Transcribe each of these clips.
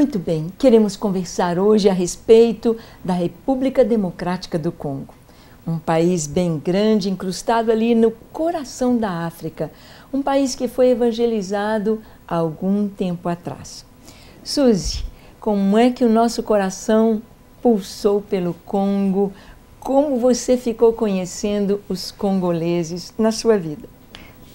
Muito bem, queremos conversar hoje a respeito da República Democrática do Congo. Um país bem grande, incrustado ali no coração da África. Um país que foi evangelizado há algum tempo atrás. Suzy, como é que o nosso coração pulsou pelo Congo? Como você ficou conhecendo os congoleses na sua vida?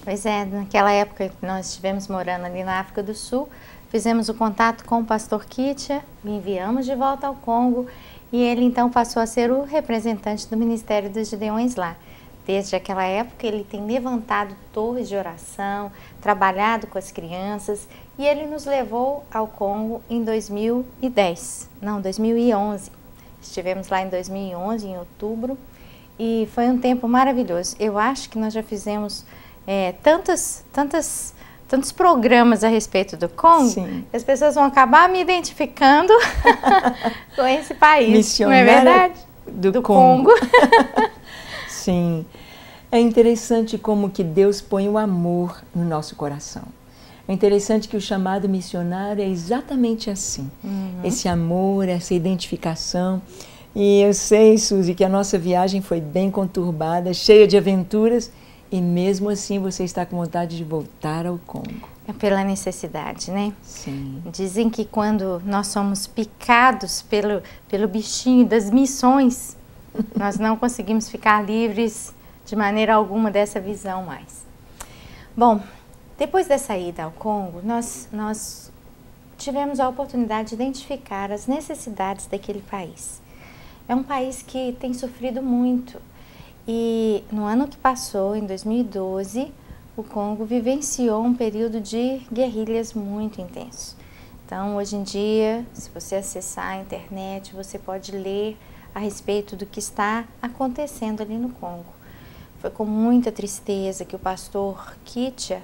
Pois é, naquela época que nós estivemos morando ali na África do Sul, fizemos o contato com o pastor Kitia, o enviamos de volta ao Congo e ele então passou a ser o representante do Ministério dos Gideões lá. Desde aquela época ele tem levantado torres de oração, trabalhado com as crianças e ele nos levou ao Congo em 2011. Estivemos lá em 2011, em outubro, e foi um tempo maravilhoso. Eu acho que nós já fizemos tantos programas a respeito do Congo, Sim. que as pessoas vão acabar me identificando com esse país, Missionária, não é verdade? Do Congo. Sim, é interessante como que Deus põe o amor no nosso coração. É interessante que o chamado missionário é exatamente assim, esse amor, essa identificação. E eu sei, Suzy, que a nossa viagem foi bem conturbada, cheia de aventuras, e mesmo assim você está com vontade de voltar ao Congo. É pela necessidade, né? Sim. Dizem que quando nós somos picados pelo bichinho das missões, nós não conseguimos ficar livres de maneira alguma dessa visão mais. Bom, depois dessa ida ao Congo, nós tivemos a oportunidade de identificar as necessidades daquele país. É um país que tem sofrido muito. E no ano que passou, em 2012, o Congo vivenciou um período de guerrilhas muito intenso. Então, hoje em dia, se você acessar a internet, você pode ler a respeito do que está acontecendo ali no Congo. Foi com muita tristeza que o pastor Kitia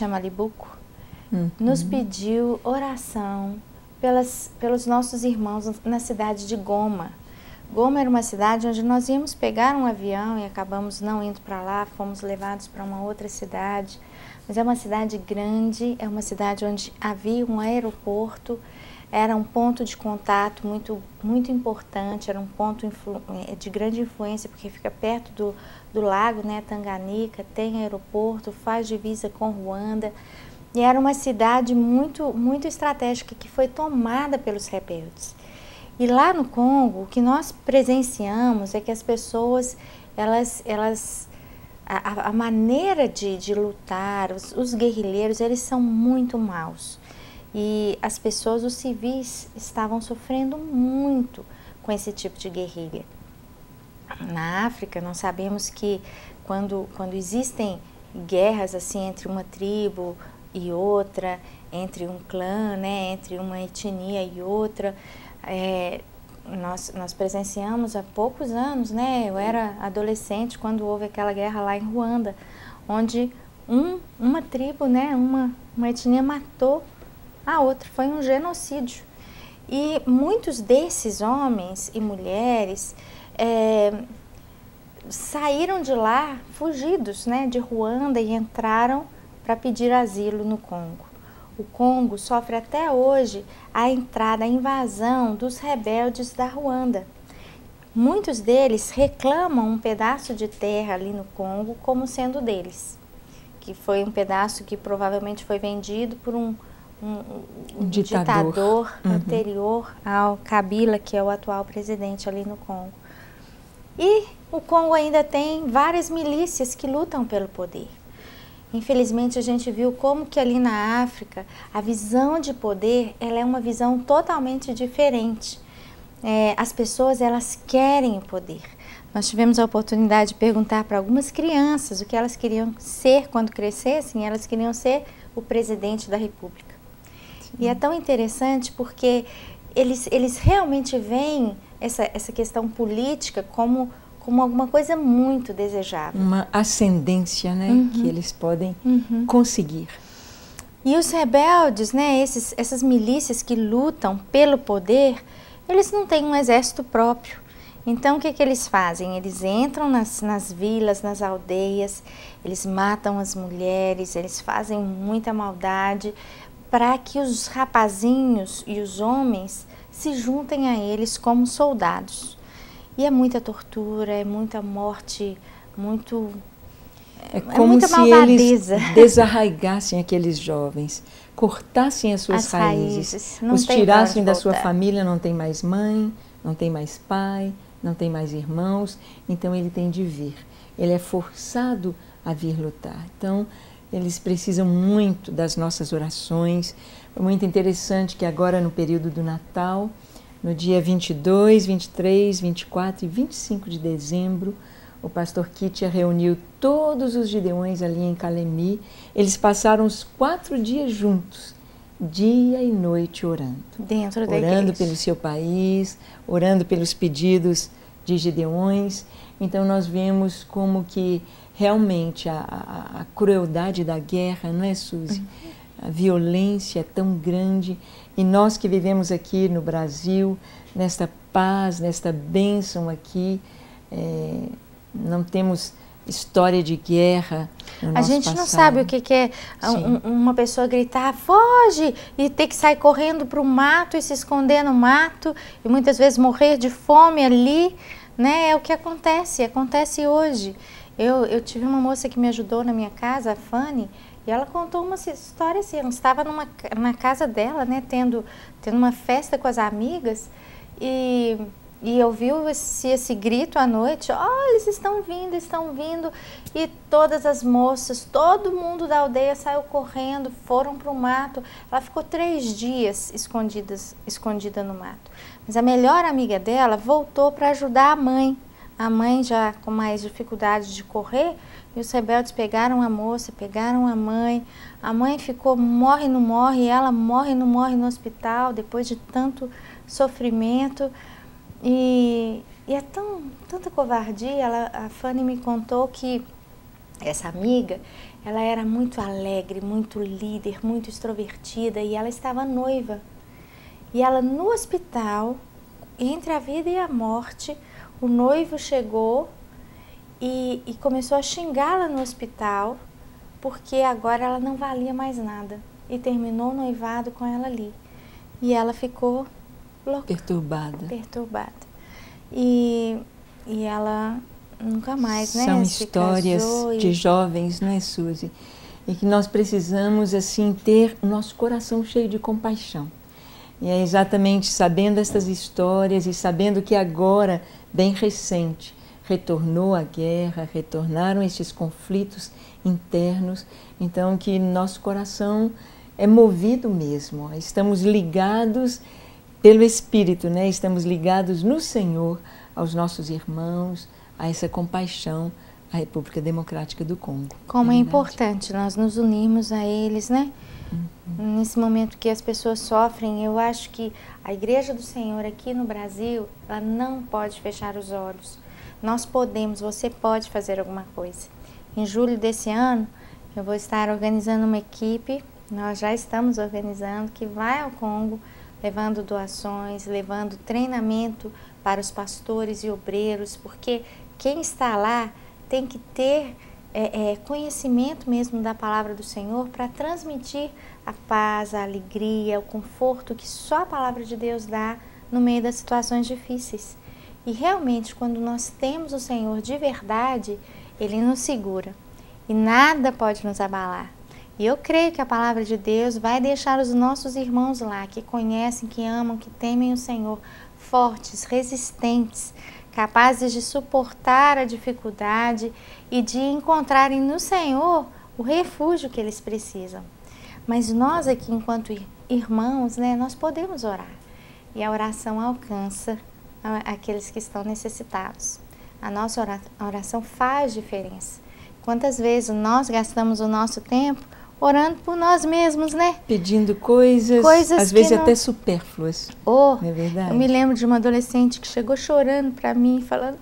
Malibuco, nos pediu oração pelos nossos irmãos na cidade de Goma. Goma era uma cidade onde nós íamos pegar um avião e acabamos não indo para lá, fomos levados para uma outra cidade. Mas é uma cidade grande, é uma cidade onde havia um aeroporto, era um ponto de contato muito importante, era um ponto de grande influência, porque fica perto do lago, né, Tanganica, tem aeroporto, faz divisa com Ruanda. E era uma cidade muito estratégica que foi tomada pelos rebeldes. E lá no Congo, o que nós presenciamos é que as pessoas, a maneira de lutar, os guerrilheiros, eles são muito maus. E as pessoas, os civis, estavam sofrendo muito com esse tipo de guerrilha. Na África, nós sabemos que quando existem guerras assim entre uma tribo e outra, entre um clã, né, entre uma etnia e outra, nós presenciamos há poucos anos, né? Eu era adolescente quando houve aquela guerra lá em Ruanda, onde uma tribo, né, uma etnia matou a outra, foi um genocídio. E muitos desses homens e mulheres saíram de lá fugidos, né, de Ruanda e entraram para pedir asilo no Congo. O Congo sofre até hoje a invasão dos rebeldes da Ruanda. Muitos deles reclamam um pedaço de terra ali no Congo como sendo deles, que foi um pedaço que provavelmente foi vendido por um ditador anterior ao Kabila, que é o atual presidente ali no Congo. E o Congo ainda tem várias milícias que lutam pelo poder. Infelizmente, a gente viu como que ali na África, a visão de poder, ela é uma visão totalmente diferente. As pessoas, elas querem o poder. Nós tivemos a oportunidade de perguntar para algumas crianças o que elas queriam ser quando crescessem. Elas queriam ser o presidente da República. Sim. E é tão interessante porque eles realmente veem essa questão política como alguma coisa muito desejável. Uma ascendência, né, que eles podem conseguir. E os rebeldes, né, essas milícias que lutam pelo poder, eles não têm um exército próprio. Então, o que eles fazem? Eles entram nas vilas, nas aldeias, eles matam as mulheres, eles fazem muita maldade, para que os rapazinhos e os homens se juntem a eles como soldados. E é muita tortura, é muita morte, é como muita se malvadeza. eles desarraigassem aqueles jovens, cortassem as suas raízes, os tirassem da sua família, não tem mais mãe, não tem mais pai, não tem mais irmãos, então ele tem de vir. Ele é forçado a vir lutar. Então, eles precisam muito das nossas orações. Foi muito interessante que agora no período do Natal, no dia 22, 23, 24 e 25 de dezembro, o pastor Kitia reuniu todos os gideões ali em Calemi. Eles passaram os 4 dias juntos, dia e noite orando. Dentro da igreja. Orando pelo seu país, orando pelos pedidos de gideões. Então nós vemos como que realmente a crueldade da guerra, não é, Suzy? A violência é tão grande. E nós que vivemos aqui no Brasil, nesta paz, nesta bênção aqui, não temos história de guerra no nosso A gente passado. não sabe o que é uma pessoa gritar, foge, e ter que sair correndo para o mato e se esconder no mato, e muitas vezes morrer de fome ali, né? É o que acontece hoje. Eu tive uma moça que me ajudou na minha casa, a Fanny, e ela contou uma história assim, ela estava na casa dela, né, tendo uma festa com as amigas, e ouviu esse grito à noite, eles estão vindo, e todas as moças, todo mundo da aldeia saiu correndo, foram para o mato. Ela ficou 3 dias escondida no mato. Mas a melhor amiga dela voltou para ajudar a mãe já com mais dificuldade de correr, e os rebeldes pegaram a moça, pegaram a mãe ficou morre, não morre, ela morre, não morre no hospital, depois de tanto sofrimento. E é tanta covardia. A Fanny me contou que essa amiga, ela era muito alegre, muito líder, muito extrovertida, e ela estava noiva. E ela no hospital, entre a vida e a morte, o noivo chegou e começou a xingá-la no hospital, porque agora ela não valia mais nada. E terminou o noivado com ela ali. E ela ficou louca. Perturbada. E ela nunca mais, né? São histórias de jovens, não é, Suzy? E que nós precisamos, assim, ter o nosso coração cheio de compaixão. E é exatamente sabendo essas histórias e sabendo que agora, bem recente, retornou a guerra, retornaram estes conflitos internos, então que nosso coração é movido mesmo. Estamos ligados pelo Espírito, né? Estamos ligados no Senhor, aos nossos irmãos, a essa compaixão à República Democrática do Congo. Como é importante nós nos unirmos a eles, né? Nesse momento que as pessoas sofrem, eu acho que a Igreja do Senhor aqui no Brasil, ela não pode fechar os olhos. Nós podemos, você pode fazer alguma coisa. Em julho desse ano, eu vou estar organizando uma equipe, nós já estamos organizando, que vai ao Congo, levando doações, levando treinamento para os pastores e obreiros, porque quem está lá tem que ter conhecimento mesmo da palavra do Senhor para transmitir a paz, a alegria, o conforto que só a palavra de Deus dá no meio das situações difíceis. E realmente, quando nós temos o Senhor de verdade, Ele nos segura e nada pode nos abalar. E eu creio que a palavra de Deus vai deixar os nossos irmãos lá, que conhecem, que amam, que temem o Senhor, fortes, resistentes, capazes de suportar a dificuldade e de encontrarem no Senhor o refúgio que eles precisam. Mas nós aqui, enquanto irmãos, né, nós podemos orar. E a oração alcança aqueles que estão necessitados. A nossa oração faz diferença. Quantas vezes nós gastamos o nosso tempo orando por nós mesmos, né? Pedindo coisas às vezes até supérfluas. Não é verdade? Eu me lembro de uma adolescente que chegou chorando para mim, falando,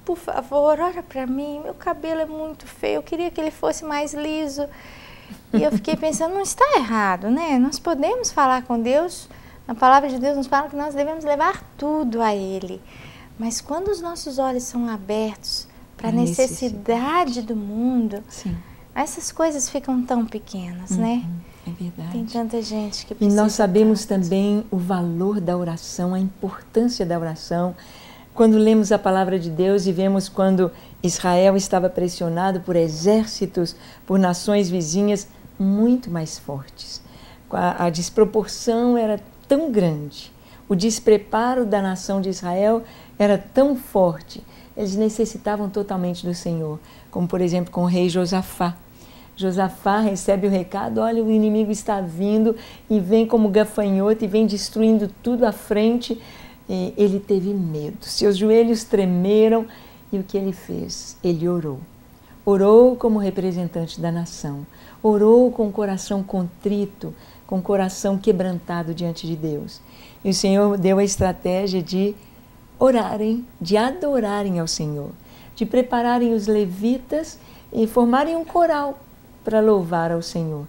por favor, ora para mim, meu cabelo é muito feio, eu queria que ele fosse mais liso. E eu fiquei pensando, não está errado, né? Nós podemos falar com Deus, a palavra de Deus nos fala que nós devemos levar tudo a Ele. Mas quando os nossos olhos são abertos para a necessidade do mundo, sim, essas coisas ficam tão pequenas, né? É verdade. Tem tanta gente que E precisa nós sabemos tanto. também o valor da oração, a importância da oração. Quando lemos a palavra de Deus e vemos quando Israel estava pressionado por exércitos, por nações vizinhas muito mais fortes. A desproporção era tão grande, o despreparo da nação de Israel era tão forte. Eles necessitavam totalmente do Senhor, como por exemplo com o rei Josafá. Josafá recebe o recado, olha, o inimigo está vindo e vem como gafanhoto e vem destruindo tudo à frente. Ele teve medo, seus joelhos tremeram e o que ele fez? Ele orou. Orou como representante da nação, orou com o coração contrito, com o coração quebrantado diante de Deus. E o Senhor deu a estratégia de orarem, de adorarem ao Senhor, de prepararem os levitas e formarem um coral para louvar ao Senhor.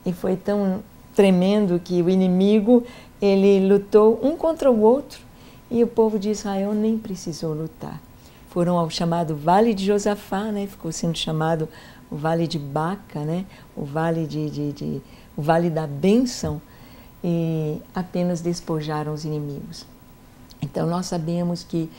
E foi tão tremendo que o inimigo, ele lutou um contra o outro e o povo de Israel nem precisou lutar. Foram ao chamado Vale de Josafá, né? Ficou sendo chamado o Vale de Baca, né? O Vale o Vale da Bênção, e apenas despojaram os inimigos. Então nós sabemos que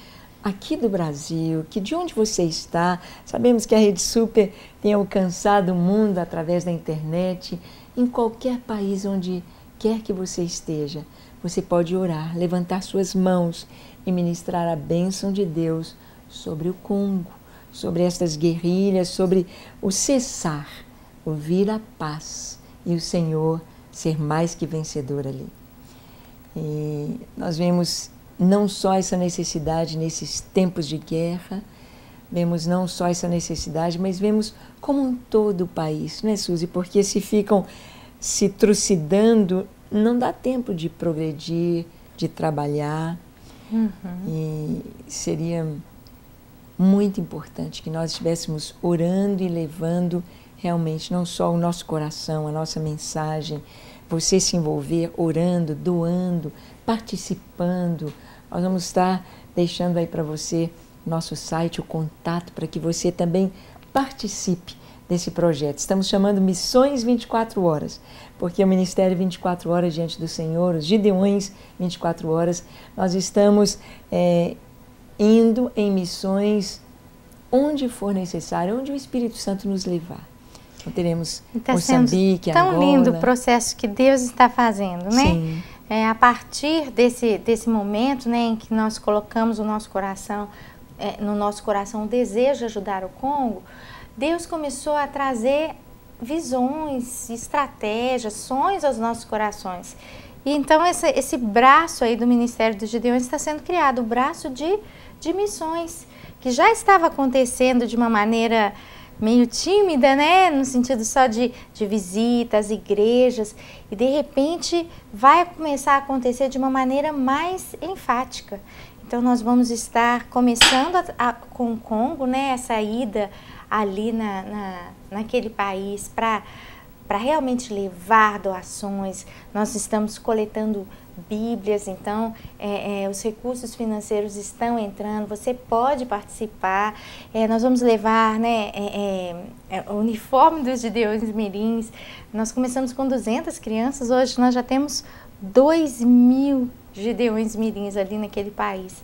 aqui do Brasil, que de onde você está, sabemos que a Rede Super tem alcançado o mundo através da internet, em qualquer país onde quer que você esteja, você pode orar, levantar suas mãos e ministrar a bênção de Deus sobre o Congo, sobre estas guerrilhas, sobre o cessar, o vir a paz e o Senhor ser mais que vencedor ali. E nós vemos não só essa necessidade nesses tempos de guerra, vemos não só essa necessidade, mas vemos como um todo o país, não é, Suzy? Porque se ficam se trucidando, não dá tempo de progredir, de trabalhar. E seria muito importante que nós estivéssemos orando e levando realmente não só o nosso coração, a nossa mensagem, você se envolver orando, doando, participando. Nós vamos estar deixando aí para você nosso site, o contato, para que você também participe desse projeto. Estamos chamando Missões 24 Horas, porque o Ministério 24 Horas diante do Senhor, os Gideões 24 Horas, nós estamos indo em missões onde for necessário, onde o Espírito Santo nos levar. Então, teremos Moçambique, Angola. Tão lindo o processo que Deus está fazendo, né? Sim. A partir desse momento, né, em que nós colocamos o nosso coração, no nosso coração o desejo de ajudar o Congo, Deus começou a trazer visões, estratégias, sonhos aos nossos corações. E então esse braço aí do Ministério dos Gideões está sendo criado, o braço de missões, que já estava acontecendo de uma maneira meio tímida, né, no sentido só de visitas, igrejas, e de repente vai começar a acontecer de uma maneira mais enfática. Então nós vamos estar começando com o Congo, né, essa ida ali naquele país para realmente levar doações. Nós estamos coletando Bíblias, então os recursos financeiros estão entrando, você pode participar. Nós vamos levar, né, o uniforme dos Gideões Mirins. Nós começamos com 200 crianças, hoje nós já temos 2.000 Gideões Mirins ali naquele país.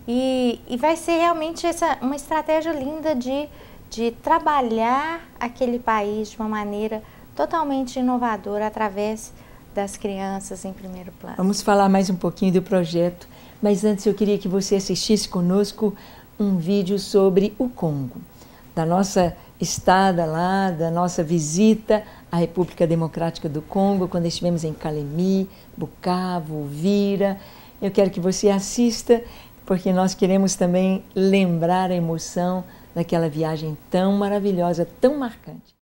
E vai ser realmente uma estratégia linda de trabalhar aquele país de uma maneira totalmente inovadora através das crianças em primeiro plano. Vamos falar mais um pouquinho do projeto, mas antes eu queria que você assistisse conosco um vídeo sobre o Congo, da nossa estada lá, da nossa visita à República Democrática do Congo, quando estivemos em Kalemi, Bukavu, Uvira. Eu quero que você assista, porque nós queremos também lembrar a emoção daquela viagem tão maravilhosa, tão marcante.